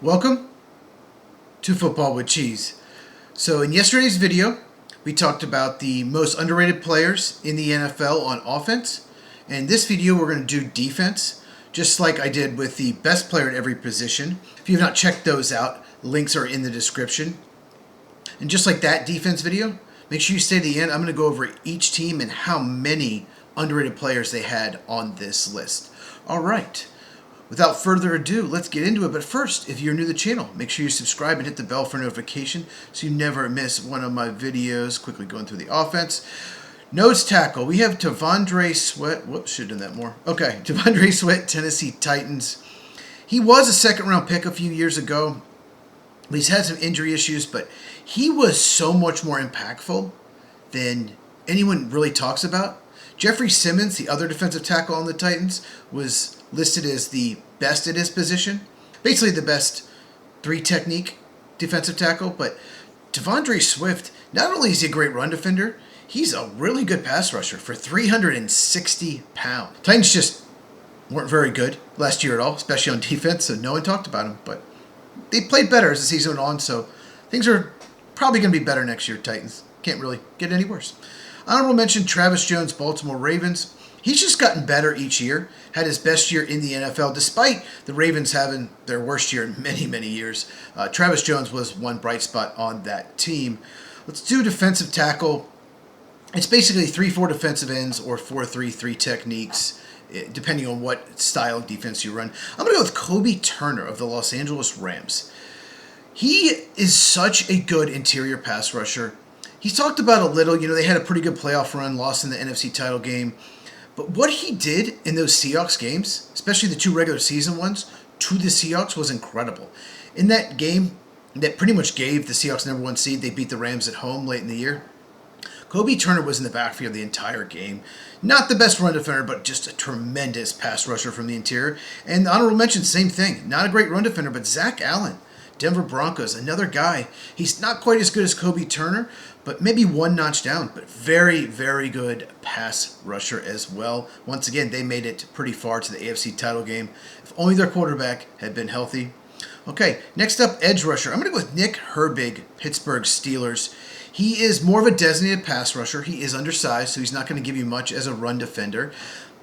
Welcome to Football with Cheese. So in yesterday's video, we talked about the most underrated players in the NFL on offense. And in this video, we're going to do defense, just like I did with the best player at every position. If you have not checked those out, links are in the description. And just like that defense video, make sure you stay to the end. I'm going to go over each team and how many underrated players they had on this list. All right. Without further ado, let's get into it. But first, if you're new to the channel, make sure you subscribe and hit the bell for notification so you never miss one of my videos. Quickly going through the offense. Nose tackle. We have T'Vondre Sweat. Whoops, should have done that more. Okay, T'Vondre Sweat, Tennessee Titans. He was a second-round pick a few years ago. He's had some injury issues, but he was so much more impactful than anyone really talks about. Jeffrey Simmons, the other defensive tackle on the Titans, was listed as the best at his position. Basically the best three-technique defensive tackle. But T'Vondre Sweat, not only is he a great run defender, he's a really good pass rusher for 360 pounds. Titans just weren't very good last year at all, especially on defense, so no one talked about him. But they played better as the season went on, so things are probably going to be better next year, Titans. Can't really get any worse. Honorable mention, Travis Jones, Baltimore Ravens. He's just gotten better each year. Had his best year in the NFL, despite the Ravens having their worst year in many, many years. Travis Jones was one bright spot on that team. Let's do defensive tackle. It's basically 3-4 defensive ends or 4-3-3 techniques, depending on what style of defense you run. I'm going to go with Kobe Turner of the Los Angeles Rams. He is such a good interior pass rusher. He's talked about a little, they had a pretty good playoff run, lost in the NFC title game. But what he did in those Seahawks games, especially the two regular season ones, to the Seahawks was incredible. In that game that pretty much gave the Seahawks number one seed, they beat the Rams at home late in the year. Kobe Turner was in the backfield the entire game. Not the best run defender, but just a tremendous pass rusher from the interior. And the honorable mention, same thing. Not a great run defender, but Zach Allen, Denver Broncos, another guy. He's not quite as good as Kobe Turner, but maybe one notch down, but very, very good pass rusher as well. Once again, they made it pretty far to the AFC title game. If only their quarterback had been healthy. Okay, next up, edge rusher. I'm going to go with Nick Herbig, Pittsburgh Steelers. He is more of a designated pass rusher. He is undersized, so he's not going to give you much as a run defender.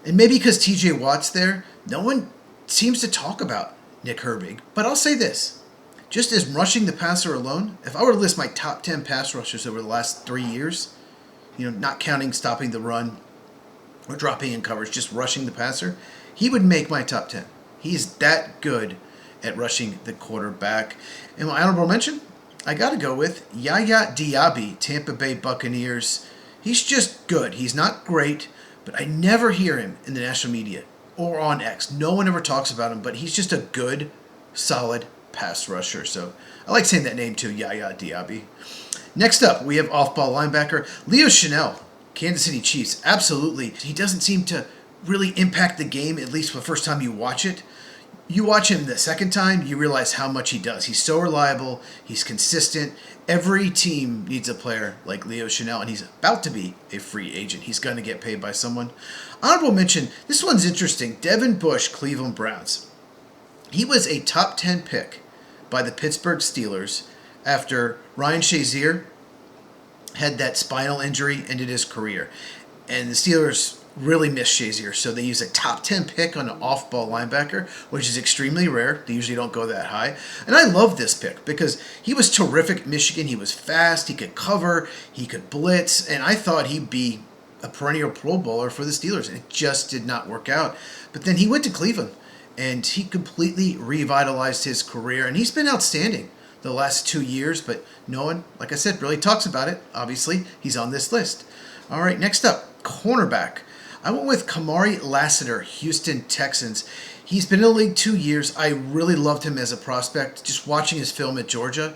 And maybe because TJ Watt's there, no one seems to talk about Nick Herbig. But I'll say this. Just as rushing the passer alone, if I were to list my top 10 pass rushers over the last 3 years, not counting stopping the run or dropping in coverage, just rushing the passer, he would make my top 10. He's that good at rushing the quarterback. And my honorable mention, I got to go with Yaya Diaby, Tampa Bay Buccaneers. He's just good. He's not great, but I never hear him in the national media or on X. No one ever talks about him, but he's just a good, solid pass rusher. So I like saying that name too, Yaya Diaby. Next up, we have off-ball linebacker Leo Chenal, Kansas City Chiefs. Absolutely. He doesn't seem to really impact the game, at least the first time you watch it. You watch him the second time, you realize how much he does. He's so reliable. He's consistent. Every team needs a player like Leo Chenal, and he's about to be a free agent. He's going to get paid by someone. Honorable mention, this one's interesting. Devin Bush, Cleveland Browns. He was a top 10 pick by the Pittsburgh Steelers after Ryan Shazier had that spinal injury, ended his career. And the Steelers really missed Shazier, so they used a top 10 pick on an off-ball linebacker, which is extremely rare. They usually don't go that high. And I love this pick because he was terrific at Michigan. He was fast, he could cover, he could blitz, and I thought he'd be a perennial Pro Bowler for the Steelers, and it just did not work out. But then he went to Cleveland, and he completely revitalized his career, and he's been outstanding the last 2 years, but no one, like I said, really talks about it. Obviously, he's on this list. All right, next up, cornerback. I went with Kamari Lassiter, Houston Texans. He's been in the league 2 years. I really loved him as a prospect, just watching his film at Georgia,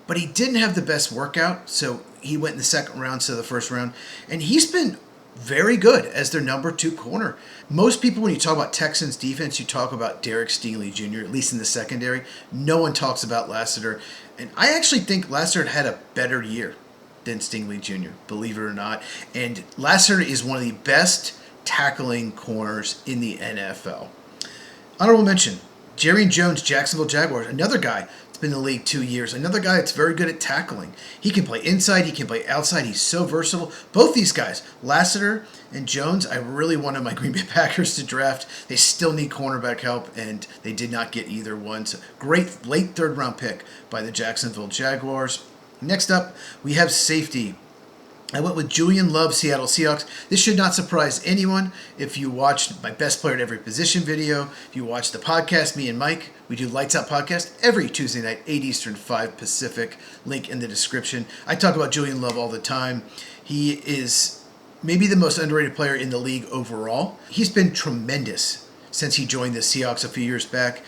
but he didn't have the best workout, so he went in the second round instead of the first round, and he's been very good as their number 2 corner. Most people, when you talk about Texans defense, you talk about Derek Stingley Jr., at least in the secondary. No one talks about Lassiter. And I actually think Lassiter had a better year than Stingley Jr., believe it or not. And Lassiter is one of the best tackling corners in the NFL. Honorable mention, Jerry Jones, Jacksonville Jaguars, another guy that's been in the league 2 years, another guy that's very good at tackling. He can play inside, he can play outside, he's so versatile. Both these guys, Lassiter and Jones, I really wanted my Green Bay Packers to draft. They still need cornerback help, and they did not get either one. So great late third-round pick by the Jacksonville Jaguars. Next up, we have safety. I went with Julian Love, Seattle Seahawks. This should not surprise anyone. If you watched my best player at every position video, if you watch the podcast, me and Mike, we do Lights Out podcast every Tuesday night, 8 Eastern, 5 Pacific. Link in the description. I talk about Julian Love all the time. He is maybe the most underrated player in the league overall. He's been tremendous since he joined the Seahawks a few years back.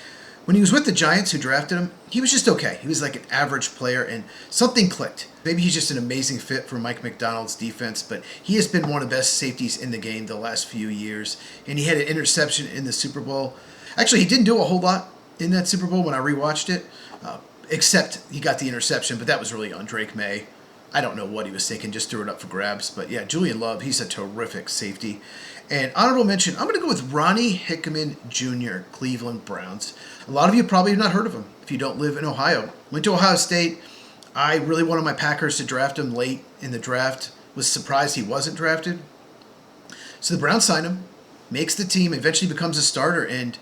When he was with the Giants, who drafted him, he was just okay. He was like an average player, and something clicked. Maybe he's just an amazing fit for Mike McDonald's defense, but he has been one of the best safeties in the game the last few years, and he had an interception in the Super Bowl. Actually, he didn't do a whole lot in that Super Bowl when I rewatched it, except he got the interception, but that was really on Drake May. I don't know what he was thinking, just threw it up for grabs. But yeah, Julian Love, he's a terrific safety. And honorable mention, I'm going to go with Ronnie Hickman Jr., Cleveland Browns. A lot of you probably have not heard of him if you don't live in Ohio. Went to Ohio State. I really wanted my Packers to draft him late in the draft. Was surprised he wasn't drafted. So the Browns signed him, makes the team, eventually becomes a starter. And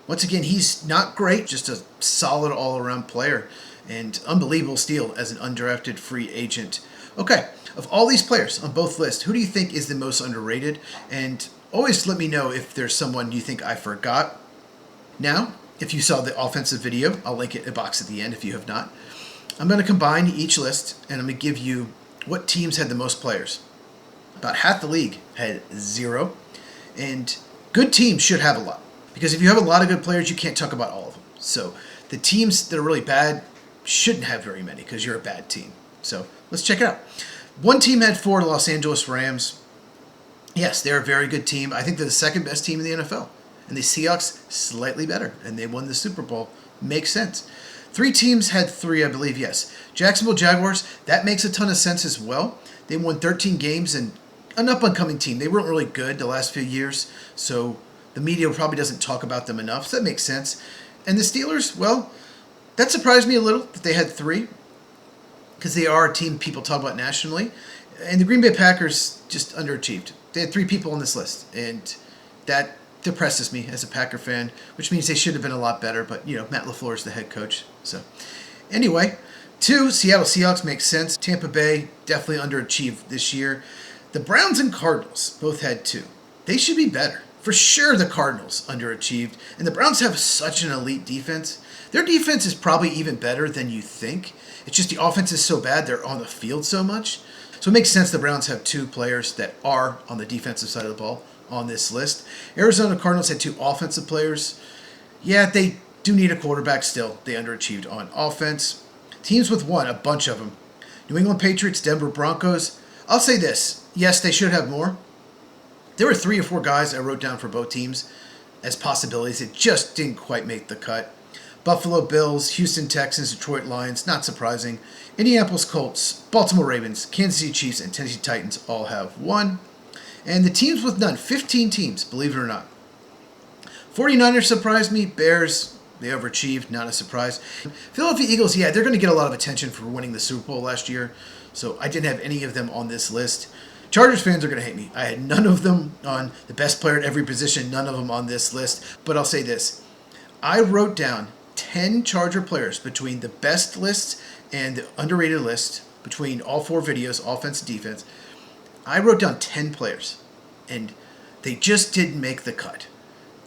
once again, he's not great, just a solid all-around player. And unbelievable steal as an undrafted free agent. Okay, of all these players on both lists, who do you think is the most underrated? And always let me know if there's someone you think I forgot. Now, if you saw the offensive video, I'll link it in a box at the end if you have not. I'm going to combine each list, and I'm going to give you what teams had the most players. About half the league had 0, and good teams should have a lot. Because if you have a lot of good players, you can't talk about all of them. So the teams that are really bad shouldn't have very many because you're a bad team. So let's check it out. One team had 4, the Los Angeles Rams. Yes, they're a very good team. I think they're the second best team in the NFL. And the Seahawks, slightly better. And they won the Super Bowl. Makes sense. 3 teams had 3, I believe, yes. Jacksonville Jaguars, that makes a ton of sense as well. They won 13 games and an up-and-coming team. They weren't really good the last few years, so the media probably doesn't talk about them enough. So that makes sense. And the Steelers, well, that surprised me a little that they had 3 because they are a team people talk about nationally. And the Green Bay Packers just underachieved. They had 3 people on this list, and that depresses me as a Packer fan, which means they should have been a lot better. But, Matt LaFleur is the head coach. So anyway, 2, Seattle Seahawks makes sense. Tampa Bay definitely underachieved this year. The Browns and Cardinals both had 2. They should be better. For sure the Cardinals underachieved. And the Browns have such an elite defense. Their defense is probably even better than you think. It's just the offense is so bad, they're on the field so much. So it makes sense the Browns have 2 players that are on the defensive side of the ball on this list. Arizona Cardinals had 2 offensive players. Yeah, they do need a quarterback still. They underachieved on offense. Teams with 1, a bunch of them. New England Patriots, Denver Broncos. I'll say this. Yes, they should have more. There were 3 or 4 guys I wrote down for both teams as possibilities. It just didn't quite make the cut. Buffalo Bills, Houston Texans, Detroit Lions, not surprising. Indianapolis Colts, Baltimore Ravens, Kansas City Chiefs, and Tennessee Titans all have 1. And the teams with none, 15 teams, believe it or not. 49ers surprised me. Bears, they overachieved, not a surprise. Philadelphia Eagles, yeah, they're going to get a lot of attention for winning the Super Bowl last year. So I didn't have any of them on this list. Chargers fans are going to hate me. I had none of them on the best player at every position, none of them on this list. But I'll say this. I wrote down 10 Charger players between the best list and the underrated list, between all 4 videos, offense and defense. I wrote down 10 players, and they just didn't make the cut.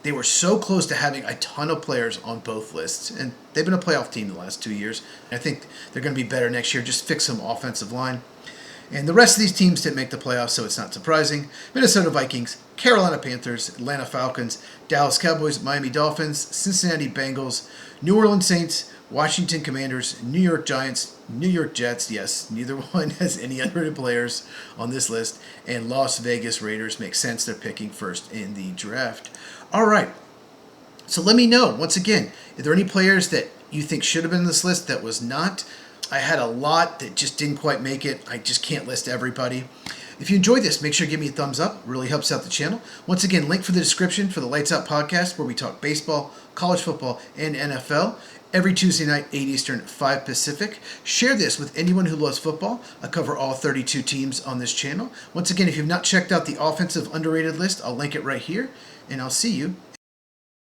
They were so close to having a ton of players on both lists, and they've been a playoff team the last 2 years. I think they're going to be better next year. Just fix some offensive line. And the rest of these teams didn't make the playoffs, so it's not surprising. Minnesota Vikings, Carolina Panthers, Atlanta Falcons, Dallas Cowboys, Miami Dolphins, Cincinnati Bengals, New Orleans Saints, Washington Commanders, New York Giants, New York Jets. Yes, neither one has any underrated players on this list. And Las Vegas Raiders. Makes sense. They're picking first in the draft. All right. So let me know, once again, are there any players that you think should have been on this list that was not? I had a lot that just didn't quite make it. I just can't list everybody. If you enjoyed this, make sure to give me a thumbs up. It really helps out the channel. Once again, link for the description for the Lights Out podcast where we talk baseball, college football, and NFL every Tuesday night, 8 Eastern, 5 Pacific. Share this with anyone who loves football. I cover all 32 teams on this channel. Once again, if you've not checked out the offensive underrated list, I'll link it right here, and I'll see you